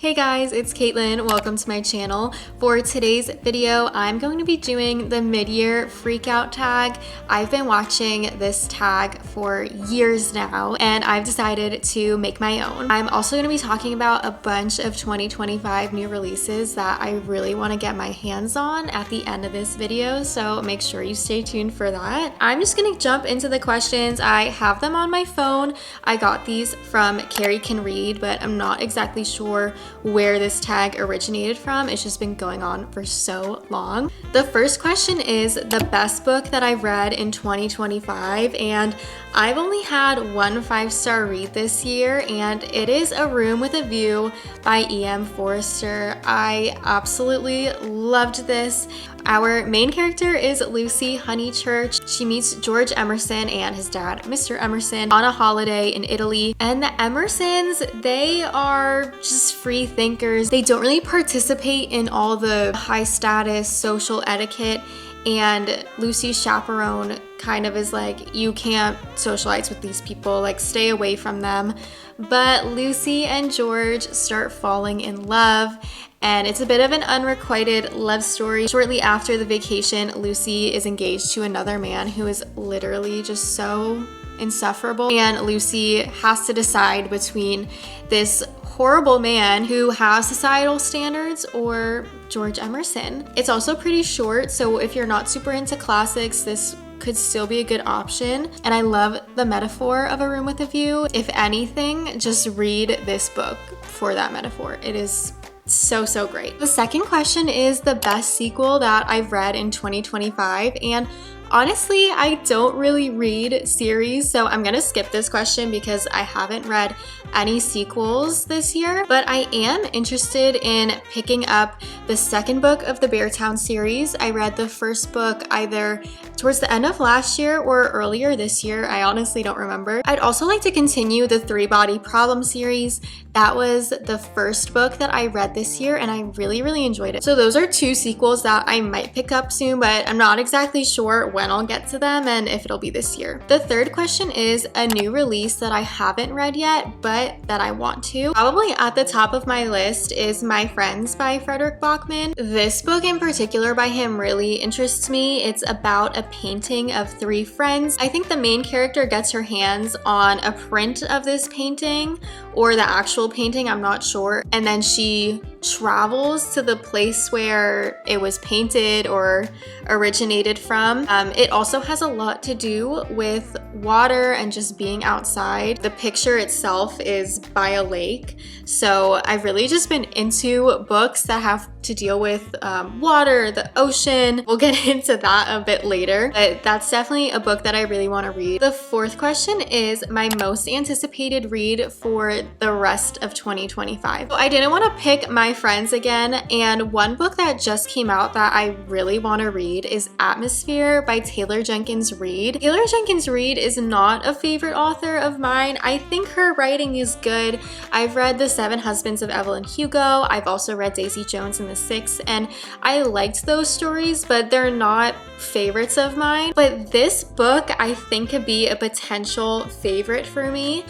Hey guys, it's Caitlin. Welcome to my channel. For today's video, I'm going to be doing the mid-year freakout tag. I've been watching this tag for years now, and I've decided to make my own. I'm also going to be talking about a bunch of 2025 new releases that I really want to get my hands on at the end of this video, so make sure you stay tuned for that. I'm just going to jump into the questions. I have them on my phone. I got these from Carrie Can Read, but I'm not exactly sure where this tag originated from. It's just been going on for so long. The first question is the best book that I've read in 2025, and I've only had one 5-star read this year, and it is A Room with a View by E.M. Forster. I absolutely loved this. Our main character is Lucy Honeychurch. She meets George Emerson and his dad, Mr. Emerson, on a holiday in Italy. And the Emersons, they are just free thinkers. They don't really participate in all the high status social etiquette. And Lucy's chaperone kind of is like, you can't socialize with these people, like stay away from them. But Lucy and George start falling in love, and it's a bit of an unrequited love story. Shortly after the vacation, Lucy is engaged to another man who is literally just so insufferable, and Lucy has to decide between this horrible man who has societal standards or George Emerson. It's also pretty short, so if you're not super into classics, this could still be a good option. And I love the metaphor of A Room with a View. If anything, just read this book for that metaphor. It is so great. The second question is the best sequel that I've read in 2025, and honestly, I don't really read series, so I'm gonna skip this question because I haven't read any sequels this year, but I am interested in picking up the second book of the Beartown series. I read the first book either towards the end of last year or earlier this year. I honestly don't remember. I'd also like to continue the Three Body Problem series. That was the first book that I read this year, and I really enjoyed it. So those are two sequels that I might pick up soon, but I'm not exactly sure when I'll get to them and if it'll be this year. The third question is a new release that I haven't read yet, but that I want to. Probably at the top of my list is My Friends by Frederick Bachman. This book in particular by him really interests me. It's about a painting of three friends. I think the main character gets her hands on a print of this painting, or the actual painting, I'm not sure, and then she travels to the place where it was painted or originated from. It also has a lot to do with water and just being outside. The picture itself is by a lake, so I've really just been into books that have to deal with water, the ocean. We'll get into that a bit later, but that's definitely a book that I really want to read. The fourth question is my most anticipated read for the rest of 2025. So I didn't want to pick My Friends again, and one book that just came out that I really want to read is Atmosphere by Taylor Jenkins Reid. Taylor Jenkins Reid is not a favorite author of mine. I think her writing is good. I've read The Seven Husbands of Evelyn Hugo. I've also read Daisy Jones and the Six, and I liked those stories, but they're not favorites of mine. But this book I think could be a potential favorite for me.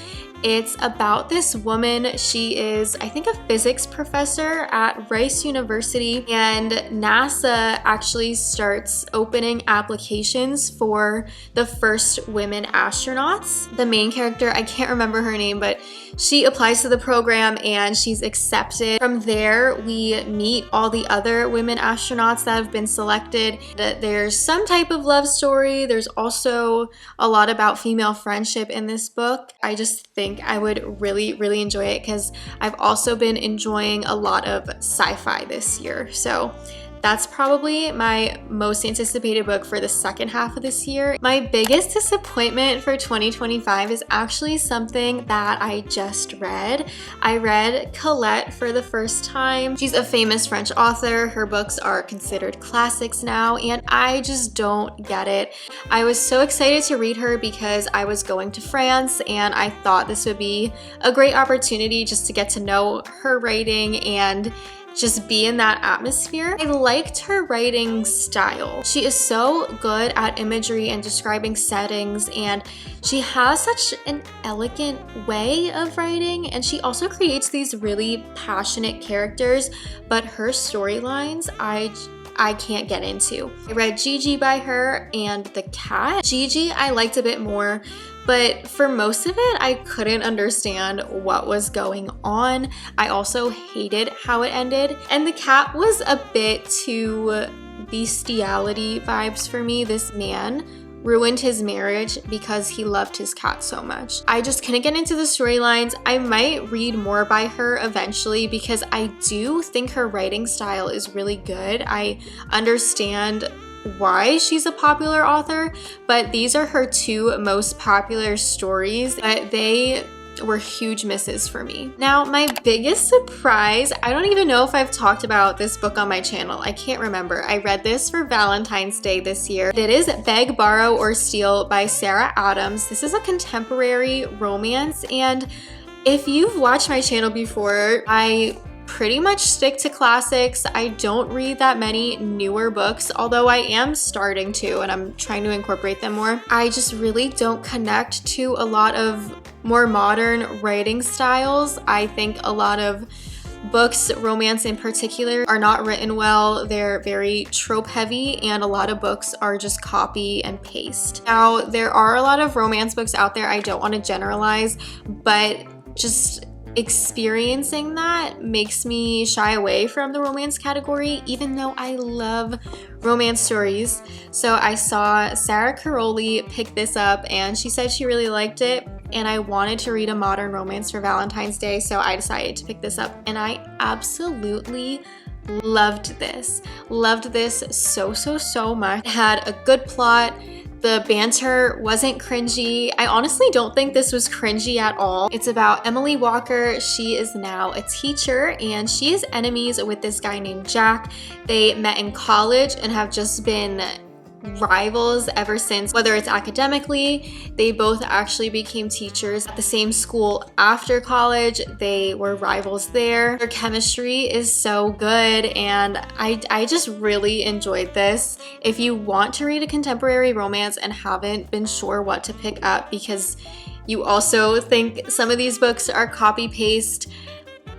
It's about this woman. She is, I think, a physics professor at Rice University, and NASA actually starts opening applications for the first women astronauts. The main character, I can't remember her name, but she applies to the program and she's accepted. From there, we meet all the other women astronauts that have been selected. There's some type of love story. There's also a lot about female friendship in this book. I just think I would really enjoy it because I've also been enjoying a lot of sci-fi this year. So that's probably my most anticipated book for the second half of this year. My biggest disappointment for 2025 is actually something that I just read. I read Colette for the first time. She's a famous French author. Her books are considered classics now, and I just don't get it. I was so excited to read her because I was going to France, and I thought this would be a great opportunity just to get to know her writing and just be in that atmosphere. I liked her writing style. She is so good at imagery and describing settings, and she has such an elegant way of writing, and she also creates these really passionate characters, but her storylines, I can't get into. I read Gigi by her and The Cat. Gigi I liked a bit more, but for most of it, I couldn't understand what was going on. I also hated how it ended. And The Cat was a bit too bestiality vibes for me. This man ruined his marriage because he loved his cat so much. I just couldn't get into the storylines. I might read more by her eventually because I do think her writing style is really good. I understand why she's a popular author, but these are her two most popular stories, but they were huge misses for me. Now, my biggest surprise, I don't even know if I've talked about this book on my channel. I can't remember. I read this for Valentine's Day this year. It is Beg, Borrow, or Steal by Sarah Adams. This is a contemporary romance, and if you've watched my channel before, I pretty much stick to classics. I don't read that many newer books, although I am starting to, and I'm trying to incorporate them more. I just really don't connect to a lot of more modern writing styles. I think a lot of books, romance in particular, are not written well. They're very trope heavy, and a lot of books are just copy and paste. Now, there are a lot of romance books out there. I don't want to generalize, but just experiencing that makes me shy away from the romance category, even though I love romance stories. So I saw Sarah Caroli pick this up, and she said she really liked it, and I wanted to read a modern romance for Valentine's Day, so I decided to pick this up, and I absolutely loved this. Loved this so much. It had a good plot. The banter wasn't cringy. I honestly don't think this was cringy at all. It's about Emily Walker. She is now a teacher, and she is enemies with this guy named Jack. They met in college and have just been rivals ever since. Whether it's academically, they both actually became teachers at the same school after college. They were rivals there. Their chemistry is so good, and I just really enjoyed this. If you want to read a contemporary romance and haven't been sure what to pick up because you also think some of these books are copy paste,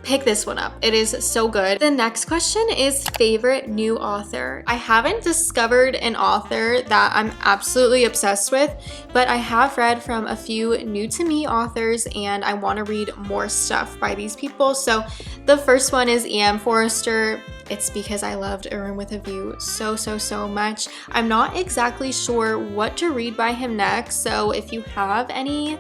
pick this one up. It is so good. The next question is favorite new author. I haven't discovered an author that I'm absolutely obsessed with, but I have read from a few new to me authors, and I want to read more stuff by these people. So the first one is E.M. Forrester. It's because I loved A Room with a View so much. I'm not exactly sure what to read by him next, so if you have any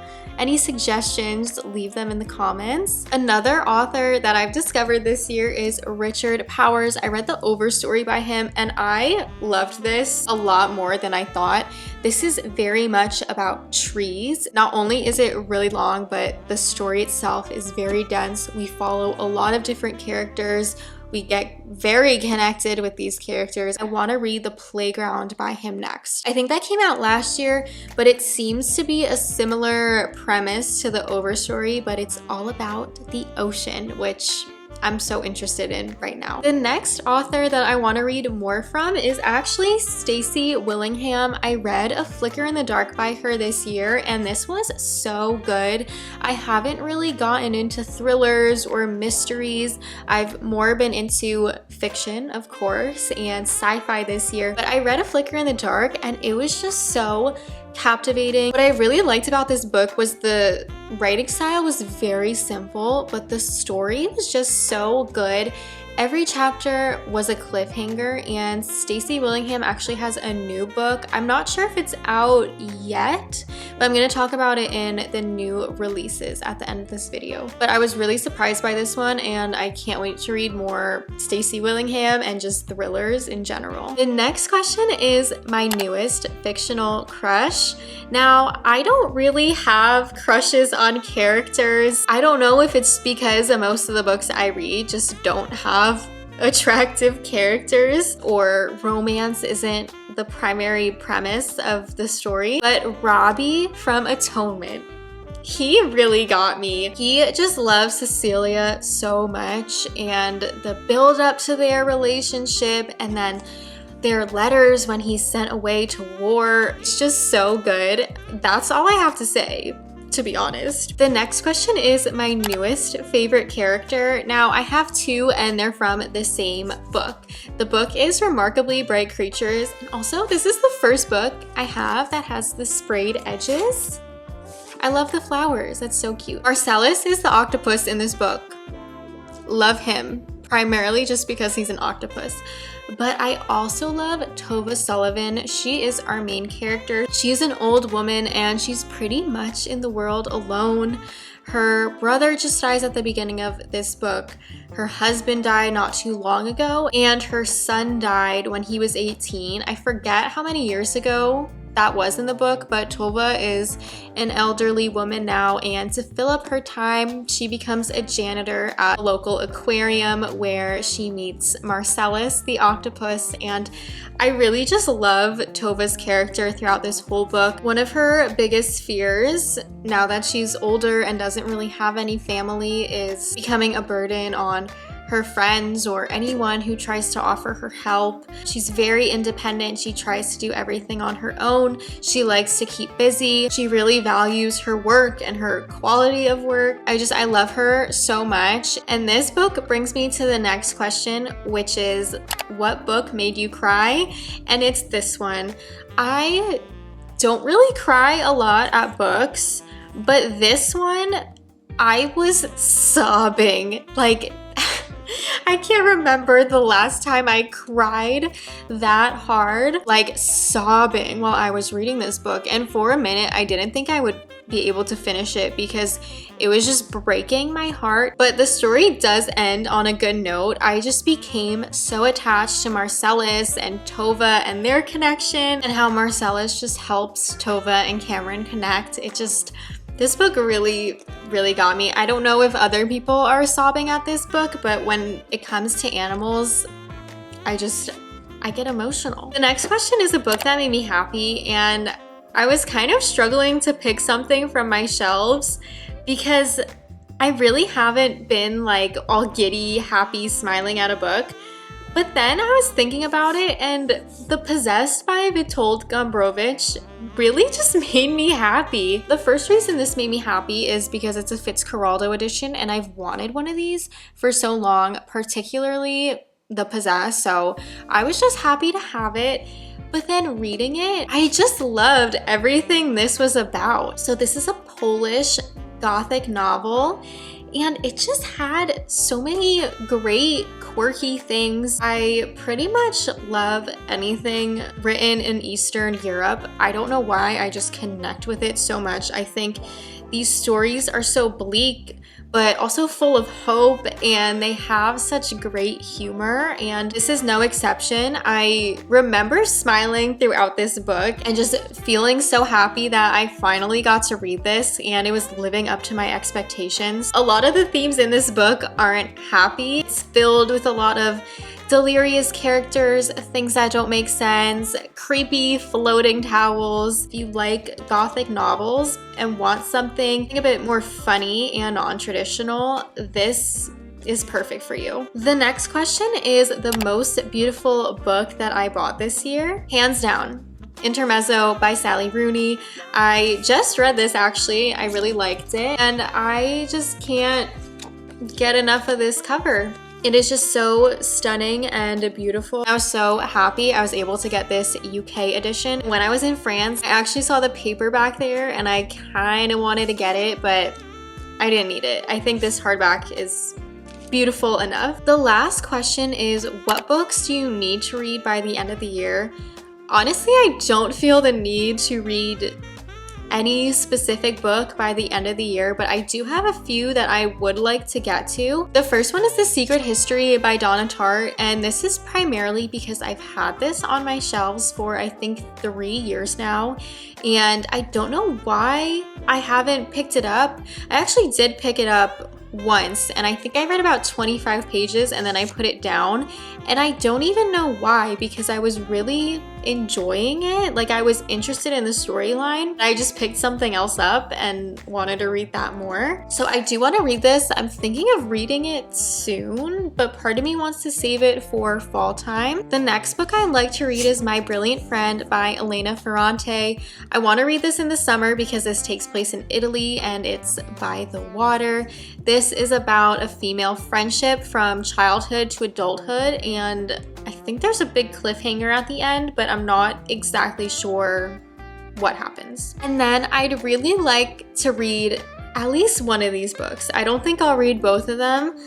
suggestions, leave them in the comments. Another author that I've discovered this year is Richard Powers. I read the Overstory by him, and I loved this a lot more than I thought. This is very much about trees. Not only is it really long, but the story itself is very dense. We follow a lot of different characters. We get very connected with these characters. I want to read The Playground by him next. I think that came out last year, but it seems to be a similar premise to the Overstory, but it's all about the ocean, which I'm so interested in right now. The next author that I want to read more from is actually Stacy Willingham. I read A Flicker in the Dark by her this year, and this was so good. I haven't really gotten into thrillers or mysteries. I've more been into fiction, of course, and sci-fi this year, but I read A Flicker in the Dark, and it was just so captivating. What I really liked about this book was the writing style was very simple, but the story was just so good. Every chapter was a cliffhanger, and Stacy Willingham actually has a new book. I'm not sure if it's out yet, but I'm going to talk about it in the new releases at the end of this video. But I was really surprised by this one, and I can't wait to read more Stacy Willingham and just thrillers in general. The next question is my newest fictional crush. Now, I don't really have crushes on characters. I don't know if it's because most of the books I read just don't have attractive characters, or romance isn't the primary premise of the story, but Robbie from Atonement. He really got me. He just loves Cecilia so much, and the build up to their relationship and then their letters when he's sent away to war. It's just so good. That's all I have to say, to be honest. The next question is my newest favorite character. Now I have two and they're from the same book. The book is Remarkably Bright Creatures. And also this is the first book I have that has the sprayed edges. I love the flowers, that's so cute. Marcellus is the octopus in this book. Love him, primarily just because he's an octopus. But I also love Tova Sullivan. She is our main character. She's an old woman and she's pretty much in the world alone. Her brother just dies at the beginning of this book. Her husband died not too long ago, and her son died when he was 18. I forget how many years ago that was in the book, but Tova is an elderly woman now, and to fill up her time, she becomes a janitor at a local aquarium where she meets Marcellus, the octopus, and I really just love Tova's character throughout this whole book. One of her biggest fears, now that she's older and doesn't really have any family, is becoming a burden on her friends or anyone who tries to offer her help. She's very independent. She tries to do everything on her own. She likes to keep busy. She really values her work and her quality of work. I love her so much. And this book brings me to the next question, which is, what book made you cry? And it's this one. I don't really cry a lot at books, but this one, I was sobbing. Like, I can't remember the last time I cried that hard, like sobbing while I was reading this book. And for a minute, I didn't think I would be able to finish it because it was just breaking my heart. But the story does end on a good note. I just became so attached to Marcellus and Tova and their connection, and how Marcellus just helps Tova and Cameron connect. This book really got me. I don't know if other people are sobbing at this book, but when it comes to animals, I get emotional. The next question is a book that made me happy, and I was kind of struggling to pick something from my shelves because I really haven't been like all giddy, happy, smiling at a book. But then I was thinking about it, and The Possessed by Witold Gombrowicz really just made me happy. The first reason this made me happy is because it's a Fitzcarraldo edition, and I've wanted one of these for so long, particularly The Possessed, so I was just happy to have it. But then reading it, I just loved everything this was about. So this is a Polish Gothic novel, and it just had so many great quirky things. I pretty much love anything written in Eastern Europe. I don't know why, I just connect with it so much. I think these stories are so bleak, but also full of hope, and they have such great humor, and this is no exception. I remember smiling throughout this book and just feeling so happy that I finally got to read this, and it was living up to my expectations. A lot of the themes in this book aren't happy. It's filled with a lot of delirious characters, things that don't make sense, creepy floating towels. If you like Gothic novels and want something a bit more funny and non-traditional, this is perfect for you. The next question is the most beautiful book that I bought this year. Hands down, Intermezzo by Sally Rooney. I just read this actually. I really liked it, and I just can't get enough of this cover. It is just so stunning and beautiful. I was so happy I was able to get this UK edition. When I was in France, I actually saw the paperback there and I kind of wanted to get it, but I didn't need it. I think this hardback is beautiful enough. The last question is, what books do you need to read by the end of the year? Honestly, I don't feel the need to read any specific book by the end of the year, but I do have a few that I would like to get to. The first one is The Secret History by Donna Tartt, and this is primarily because I've had this on my shelves for I think 3 years now, and I don't know why I haven't picked it up. I actually did pick it up once, and I think I read about 25 pages and then I put it down, and I don't even know why, because I was really enjoying it. Like, I was interested in the storyline. I just picked something else up and wanted to read that more. So I do want to read this. I'm thinking of reading it soon, but part of me wants to save it for fall time. The next book I'd like to read is My Brilliant Friend by Elena Ferrante. I want to read this in the summer because this takes place in Italy and it's by the water. This is about a female friendship from childhood to adulthood, and I think there's a big cliffhanger at the end, but I'm not exactly sure what happens. And then I'd really like to read at least one of these books. I don't think I'll read both of them,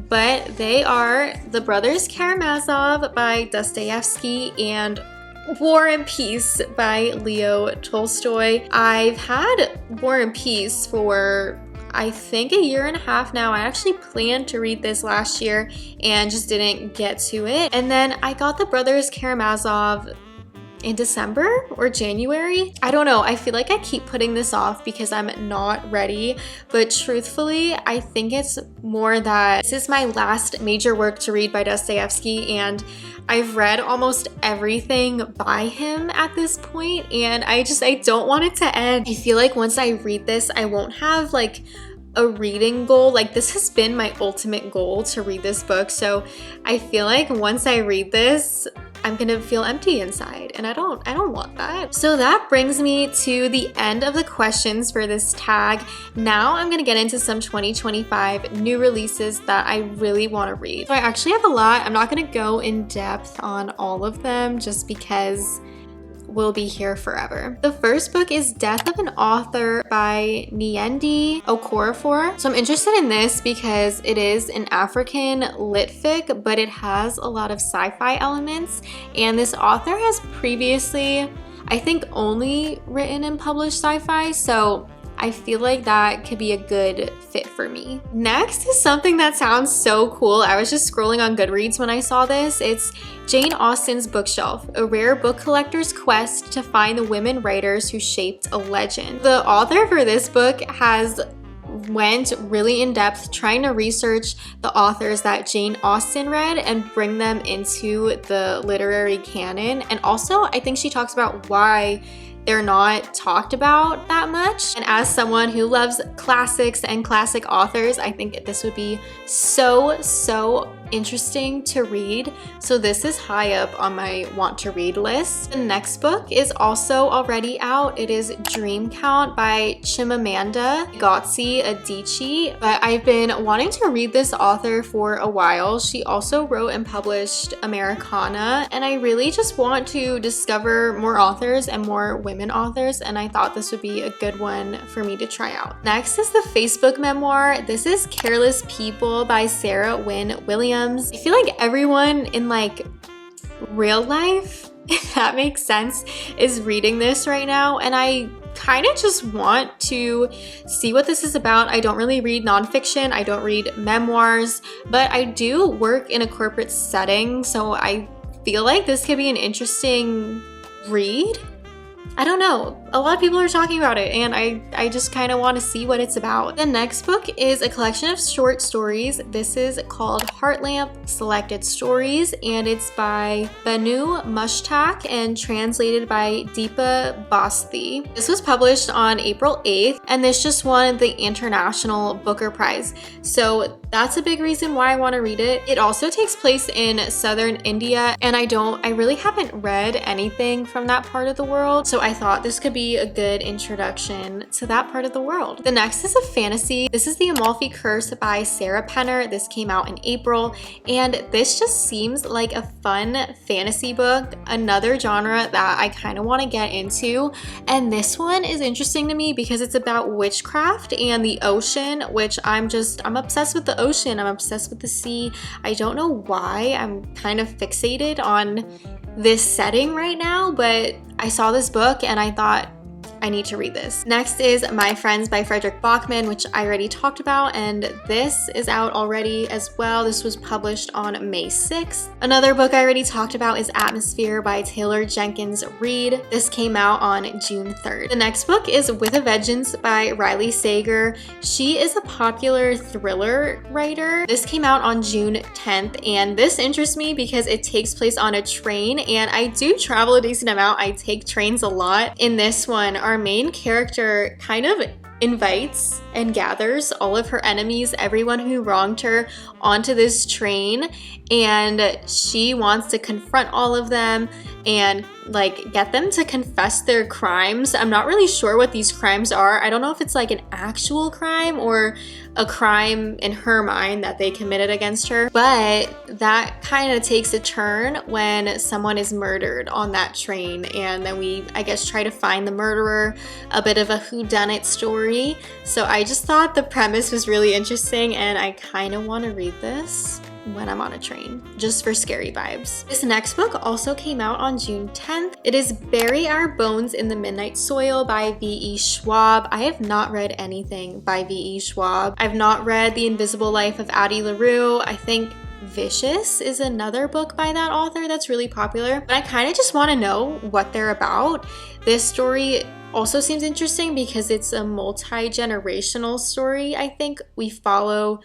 but they are The Brothers Karamazov by Dostoevsky and War and Peace by Leo Tolstoy. I've had War and Peace for I think a year and a half now. I actually planned to read this last year and just didn't get to it. And then I got The Brothers Karamazov in December or January. I don't know. I feel like I keep putting this off because I'm not ready. But truthfully, I think it's more that this is my last major work to read by Dostoevsky, and I've read almost everything by him at this point, and I don't want it to end. I feel like once I read this, I won't have like a reading goal. Like, this has been my ultimate goal to read this book. So I feel like once I read this, I'm gonna feel empty inside, and I don't want that. So that brings me to the end of the questions for this tag. Now I'm gonna get into some 2025 new releases that I really want to read. So I actually have a lot. I'm not gonna go in depth on all of them just because we'll be here forever. The first book is Death of an Author by Nyendi Okorafor. So I'm interested in this because it is an African lit fic, but it has a lot of sci-fi elements. And this author has previously, I think, only written and published sci-fi. So I feel like that could be a good fit for me. Next is something that sounds so cool. I was just scrolling on Goodreads when I saw this. It's Jane Austen's Bookshelf, a rare book collector's quest to find the women writers who shaped a legend. The author for this book went really in depth trying to research the authors that Jane Austen read and bring them into the literary canon. And also, I think she talks about why they're not talked about that much. And as someone who loves classics and classic authors, I think this would be so interesting to read. So this is high up on my want to read list. The next book is also already out. It is Dream Count by Chimamanda Ngozi Adichie. But I've been wanting to read this author for a while. She also wrote and published Americana, and I really just want to discover more authors and more women authors, and I thought this would be a good one for me to try out. Next is the Facebook memoir. This is Careless People by Sarah Wynne Williams. I feel like everyone in like real life, if that makes sense, is reading this right now, and I kind of just want to see what this is about. I don't really read nonfiction, I don't read memoirs, but I do work in a corporate setting, so I feel like this could be an interesting read. I don't know. A lot of people are talking about it, and I just kind of want to see what it's about. The next book is a collection of short stories. This is called Heartlamp Selected Stories, and it's by Banu Mushtaq and translated by Deepa Bhasthi. This was published on April 8th, and this just won the International Booker Prize. So that's a big reason why I want to read it. It also takes place in southern India, and I really haven't read anything from that part of the world, so I thought this could be a good introduction to that part of the world. The next is a fantasy. This is The Amalfi Curse by Sarah Penner. This came out in April, and this just seems like a fun fantasy book, another genre that I kind of want to get into. And this one is interesting to me because it's about witchcraft and the ocean, which I'm obsessed with the ocean. I'm obsessed with the sea. I don't know why. I'm kind of fixated on this setting right now, but I saw this book and I thought I need to read this. Next is My Friends by Frederick Bachman, which I already talked about, and this is out already as well. This was published on May 6th. Another book I already talked about is Atmosphere by Taylor Jenkins Reid. This came out on June 3rd. The next book is With a Vengeance by Riley Sager. She is a popular thriller writer. This came out on June 10th, and this interests me because it takes place on a train, and I do travel a decent amount. I take trains a lot. In this one, our main character kind of invites and gathers all of her enemies, everyone who wronged her, onto this train, and she wants to confront all of them and like get them to confess their crimes. I'm not really sure what these crimes are. I don't know if it's like an actual crime or a crime in her mind that they committed against her, but that kind of takes a turn when someone is murdered on that train, and then we, I guess, try to find the murderer, a bit of a whodunit story. So I just thought the premise was really interesting, and I kind of want to read this when I'm on a train, just for scary vibes. This next book also came out on June 10th. It is Bury Our Bones in the Midnight Soil by V.E. Schwab. I have not read anything by V.E. Schwab. I've not read The Invisible Life of Addie LaRue. I think Vicious is another book by that author that's really popular, but I kind of just want to know what they're about. This story also seems interesting because it's a multi-generational story. I think we follow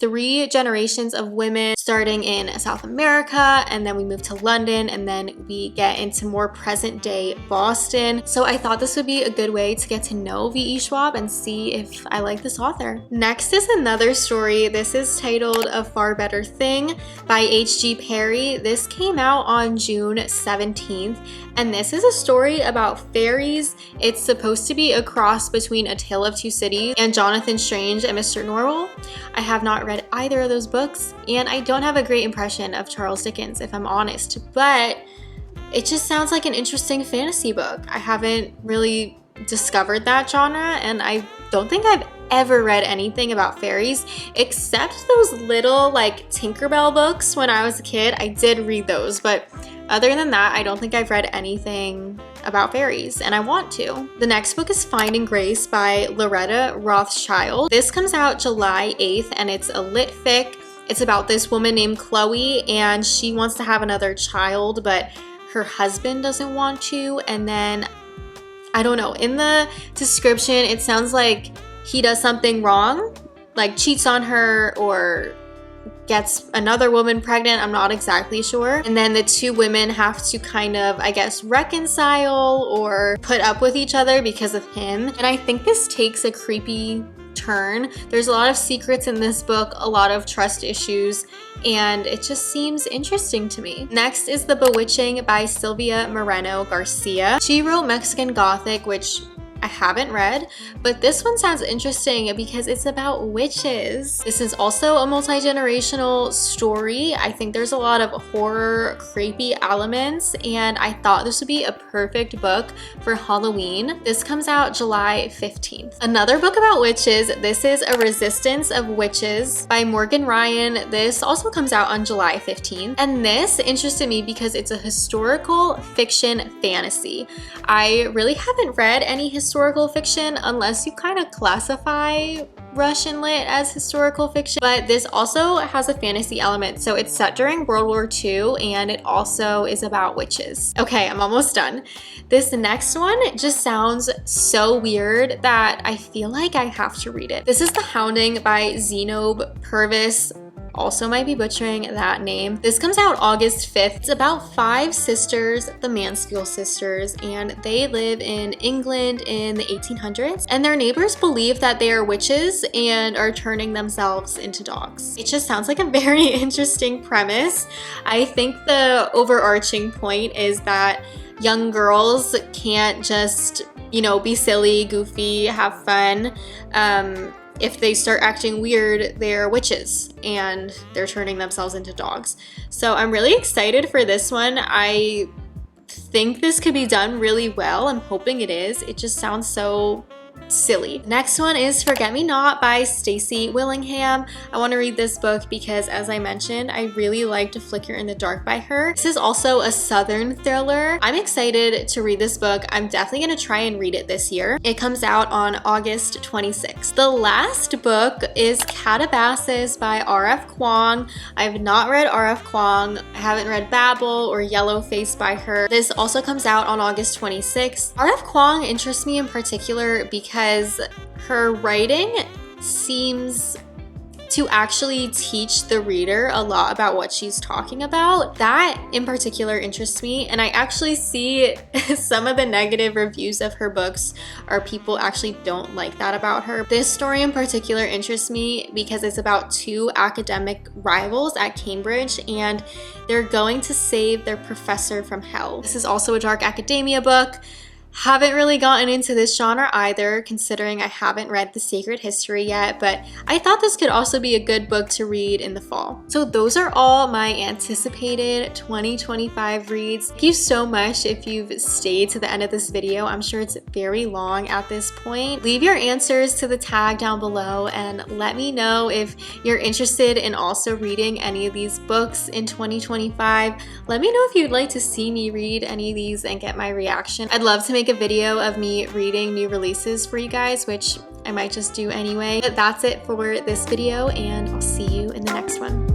3 generations of women starting in South America, and then we move to London, and then we get into more present day Boston. So I thought this would be a good way to get to know V.E. Schwab and see if I like this author. Next is another story. This is titled A Far Better Thing by H.G. Perry. This came out on June 17th, and this is a story about fairies. It's supposed to be a cross between A Tale of Two Cities and Jonathan Strange and Mr. Norrell. I have not read either of those books, and I don't have a great impression of Charles Dickens, if I'm honest, but it just sounds like an interesting fantasy book. I haven't really discovered that genre, and I don't think I've ever read anything about fairies except those little like Tinkerbell books when I was a kid. I did read those, but other than that, I don't think I've read anything about fairies, and I want to. The next book is Finding Grace by Loretta Rothschild. This comes out July 8th, and it's a lit fic. It's about this woman named Chloe, and she wants to have another child, but her husband doesn't want to, and then, I don't know, in the description, it sounds like he does something wrong, like cheats on her or gets another woman pregnant. I'm not exactly sure. And then the 2 women have to kind of, I guess, reconcile or put up with each other because of him. And I think this takes a creepy turn. There's a lot of secrets in this book, a lot of trust issues, and it just seems interesting to me. Next is The Bewitching by Sylvia Moreno Garcia. She wrote Mexican Gothic, which I haven't read, but this one sounds interesting because it's about witches. This is also a multi-generational story. I think there's a lot of horror, creepy elements, and I thought this would be a perfect book for Halloween. This comes out July 15th. Another book about witches, this is A Resistance of Witches by Morgan Ryan. This also comes out on July 15th, and this interested me because it's a historical fiction fantasy. I really haven't read any historical fiction unless you kind of classify Russian lit as historical fiction, but this also has a fantasy element. So it's set during World War II, and it also is about witches. Okay, I'm almost done. This next one just sounds so weird that I feel like I have to read it. This is The Hounding by Zenob Purvis. Also might be butchering that name. This comes out August 5th. It's about 5 sisters, the Mansfield sisters, and they live in England in the 1800s, and their neighbors believe that they are witches and are turning themselves into dogs. It just sounds like a very interesting premise. I think the overarching point is that young girls can't just, you know, be silly, goofy, have fun. If they start acting weird, they're witches and they're turning themselves into dogs. So I'm really excited for this one. I think this could be done really well. I'm hoping it is. It just sounds so silly. Next one is Forget Me Not by Stacey Willingham. I want to read this book because, as I mentioned, I really liked Flicker in the Dark by her. This is also a Southern thriller. I'm excited to read this book. I'm definitely going to try and read it this year. It comes out on August 26th. The last book is Catabasis by R.F. Kuang. I've not read R.F. Kuang. I haven't read Babel or Yellow Face by her. This also comes out on August 26th. R.F. Kuang interests me in particular because her writing seems to actually teach the reader a lot about what she's talking about. That in particular interests me, and I actually see some of the negative reviews of her books are people actually don't like that about her. This story in particular interests me because it's about two academic rivals at Cambridge and they're going to save their professor from hell. This is also a dark academia book. Haven't really gotten into this genre either, considering I haven't read The Sacred History yet, but I thought this could also be a good book to read in the fall. So those are all my anticipated 2025 reads. Thank you so much if you've stayed to the end of this video. I'm sure it's very long at this point. Leave your answers to the tag down below and let me know if you're interested in also reading any of these books in 2025. Let me know if you'd like to see me read any of these and get my reaction. I'd love to make a video of me reading new releases for you guys, which I might just do anyway. But that's it for this video, and I'll see you in the next one.